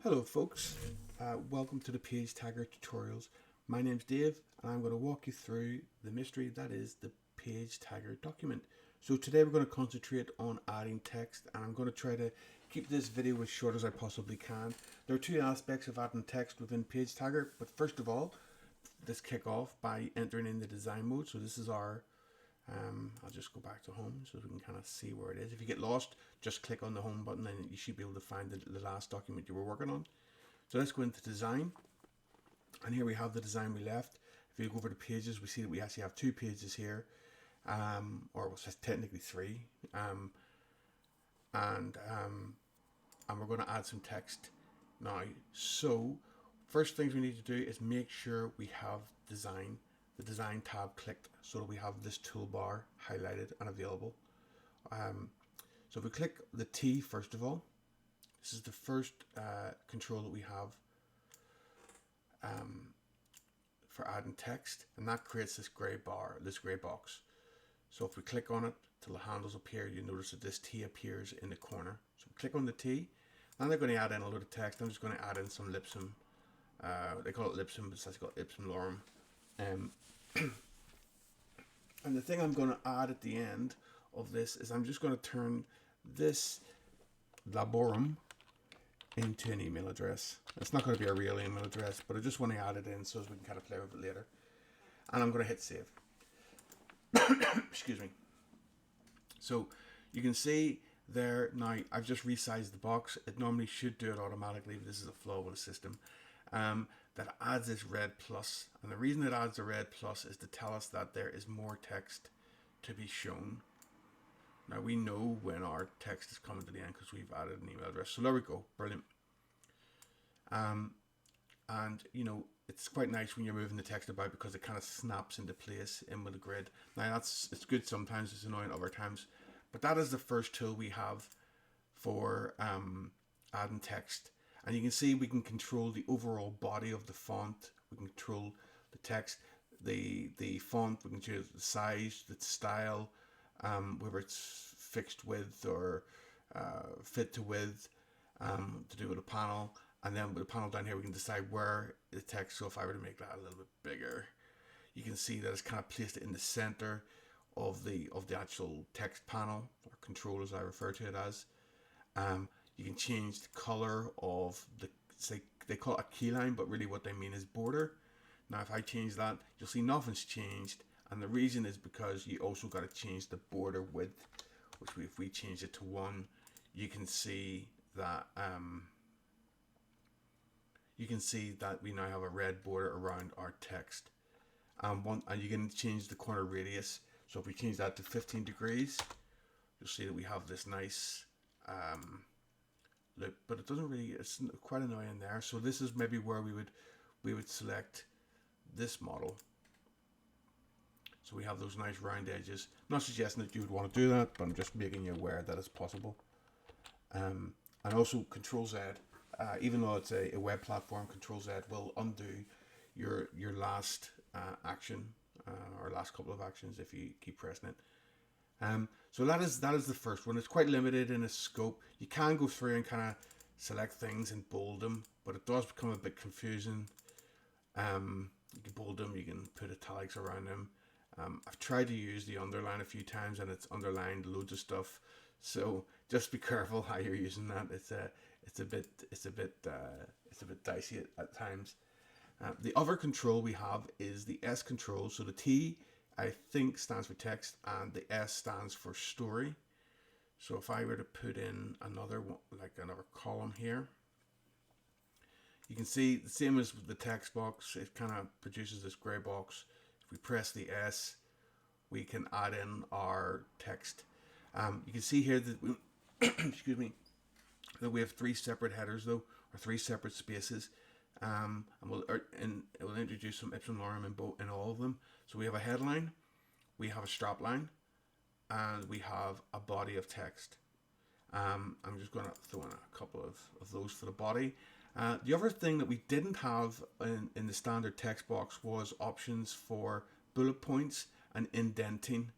Hello folks, welcome to the PageTiger Tutorials. My name's Dave and I'm going to walk you through the mystery that is the PageTiger document. So today we're going to concentrate on adding text, and I'm going to try to keep this video as short as I possibly can. There are two aspects of adding text within PageTiger, but first of all, let's kick off by entering in the design mode. So this is our I'll just go back to home so we can kind of see where it is. If you get lost, just click on the home button and you should be able to find the last document you were working on. So let's go into design, and here we have the design we left. If you go over to pages, we see that we actually have two pages here, or it says technically three, and we're going to add some text now. So first things we need to do is make sure we have the design tab clicked so that we have this toolbar highlighted and available. So if we click the T first of all, this is the first control that we have for adding text, and that creates this grey bar, this grey box. So if we click on it till the handles appear, you notice that this T appears in the corner. So we click on the T, and they're going to add in a load of text. I'm just going to add in some lipsum. They call it lipsum, but it's actually called ipsum lorem. And the thing I'm going to add at the end of this is I'm just going to turn this laborum into an email address. It's not going to be a real email address, but I just want to add it in so we can kind of play with it later. And I'm going to hit save. Excuse me. So you can see there now I've just resized the box. It normally should do it automatically, but this is a flaw with the system. That adds this red plus, and the reason it adds a red plus is to tell us that there is more text to be shown. Now we know when our text is coming to the end because we've added an email address. So there we go, brilliant. And you know, it's quite nice when you're moving the text about because it kind of snaps into place in with the grid. Now it's good sometimes, it's annoying other times, but that is the first tool we have for adding text. And you can see we can control the overall body of the font. We can control the text, the font. We can choose the size, the style, whether it's fixed width or fit to width, to do with a panel. And then with the panel down here, we can decide where the text. So if I were to make that a little bit bigger, you can see that it's kind of placed it in the center of the actual text panel, or control as I refer to it as. You can change the color of they call it a keyline, but really what they mean is border. Now if I change that, you'll see nothing's changed, and the reason is because you also got to change the border width, which if we change it to 1, you can see that we now have a red border around our text. And you can change the corner radius. So if we change that to 15 degrees, you'll see that we have this nice look, but it doesn't really, it's quite annoying there. So this is maybe where we would select this model. So we have those nice round edges. I'm not suggesting that you would want to do that, but I'm just making you aware that it's possible. And also Control Z, even though it's a web platform, Control Z will undo your last action or last couple of actions if you keep pressing it. So that is the first one. It's quite limited in its scope. You can go through and kind of select things and bold them, but it does become a bit confusing. You can bold them, you can put italics around them. I've tried to use the underline a few times and it's underlined loads of stuff. So just be careful how you're using that. It's a bit dicey at times. The other control we have is the S control. So the T, I think, stands for text, and the S stands for story. So if I were to put in another one, like another column here, you can see the same as with the text box, it kind of produces this gray box. If we press the S, we can add in our text. You can see here that we excuse me, that we have 3 separate headers though, or 3 separate spaces. And it will introduce some ipsum lorem in all of them. So we have a headline, we have a strap line, and we have a body of text. I'm just going to throw in a couple of those for the body. The other thing that we didn't have in the standard text box was options for bullet points and indenting.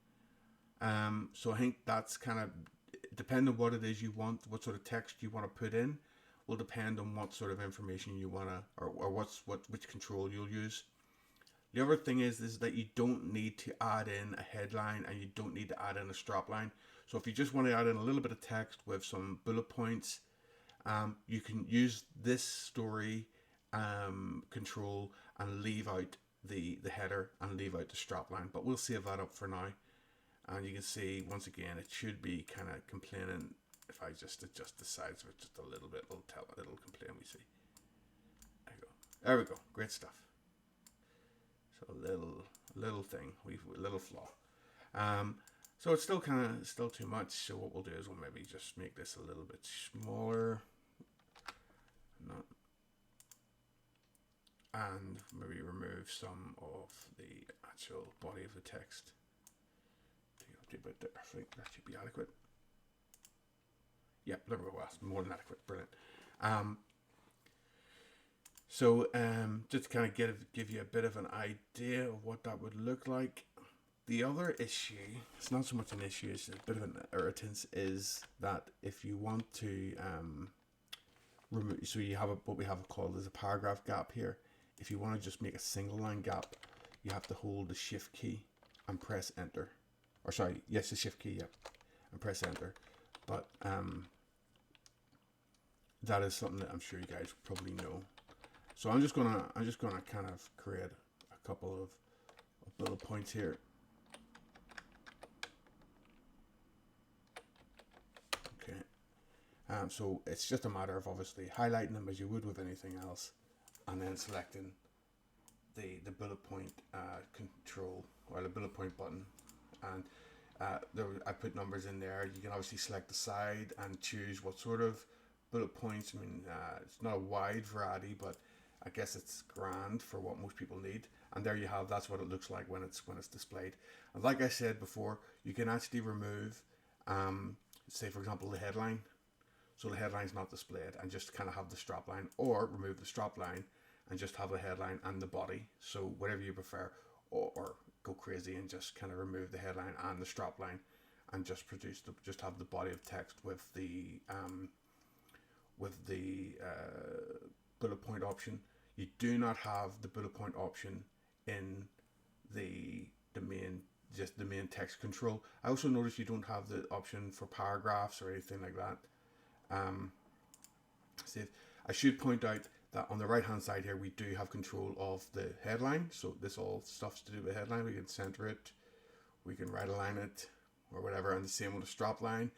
So I think that's kind of, depending on what it is you want, what sort of text you want to put in, will depend on what sort of information you want to, or which control you'll use. The other thing is that you don't need to add in a headline and you don't need to add in a strap line. So if you just want to add in a little bit of text with some bullet points, you can use this story control and leave out the header and leave out the strap line. But we'll save that up for now. And you can see, once again, it should be kind of complaining. If I just adjust the sides of it just a little bit, it'll complain, we see. There we go. Great stuff. So a little thing, a little flaw. So it's still too much. So what we'll do is we'll maybe just make this a little bit smaller. And maybe remove some of the actual body of the text. About there. I think that should be adequate. Yeah, there we go. That's more than adequate. Brilliant. So just to kind of give you a bit of an idea of what that would look like. The other issue, it's not so much an issue, it's a bit of an irritant, is that if you want to remove, so you have what we have called as a paragraph gap here. If you want to just make a single line gap, you have to hold the shift key and press enter. Or sorry, yes, the shift key, yeah, and press enter. But that is something that I'm sure you guys probably know. So I'm just gonna kind of create a couple of bullet points here. Okay. So it's just a matter of obviously highlighting them as you would with anything else, and then selecting the bullet point control, or the bullet point button. And I put numbers in there. You can obviously select the side and choose what sort of bullet points. I mean, it's not a wide variety, but I guess it's grand for what most people need. And there you have. That's what it looks like when it's displayed. And like I said before, you can actually remove, say for example, the headline. So the headline's not displayed, and just kind of have the strap line, or remove the strap line and just have the headline and the body. So whatever you prefer, or go crazy and just kind of remove the headline and the strap line and just have the body of text with the bullet point option. You do not have the bullet point option in the main text control. I also noticed you don't have the option for paragraphs or anything like that. I should point out that on the right hand side here we do have control of the headline. So this all stuff's to do with headline. We can center it, we can right align it or whatever, and the same with the strap line,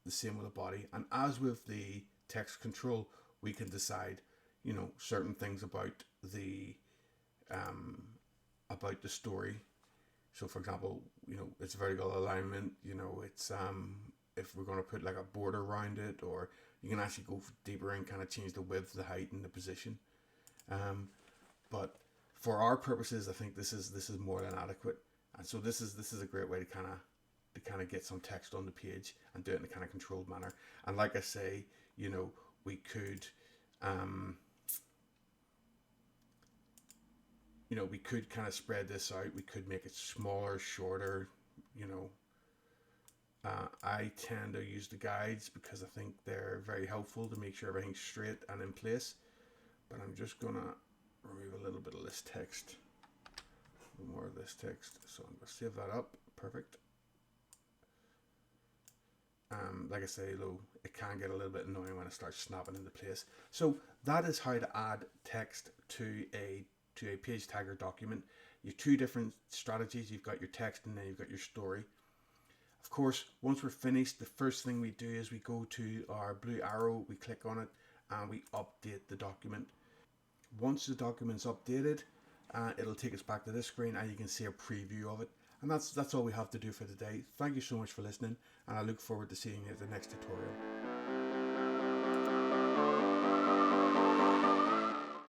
the same with the body. And as with the text control, we can decide, certain things about the story. So for example, it's vertical alignment, it's if we're going to put like a border around it, or you can actually go deeper and kind of change the width, the height, and the position. But for our purposes, I think this is more than adequate. And so this is a great way to kind of get some text on the page and do it in a kind of controlled manner. And like I say, we could we could kind of spread this out. We could make it smaller, shorter. I tend to use the guides because I think they're very helpful to make sure everything's straight and in place. But I'm just gonna remove a little bit of this text, a little more of this text. So I'm gonna save that up. Perfect. Like I say, though, it can get a little bit annoying when it starts snapping into place. So that is how to add text to a PageTiger document. You have two different strategies. You've got your text and then you've got your story. Of course, once we're finished, the first thing we do is we go to our blue arrow, we click on it, and we update the document. Once the document's updated, it'll take us back to this screen and you can see a preview of it. And that's all we have to do for today. Thank you so much for listening, and I look forward to seeing you at the next tutorial.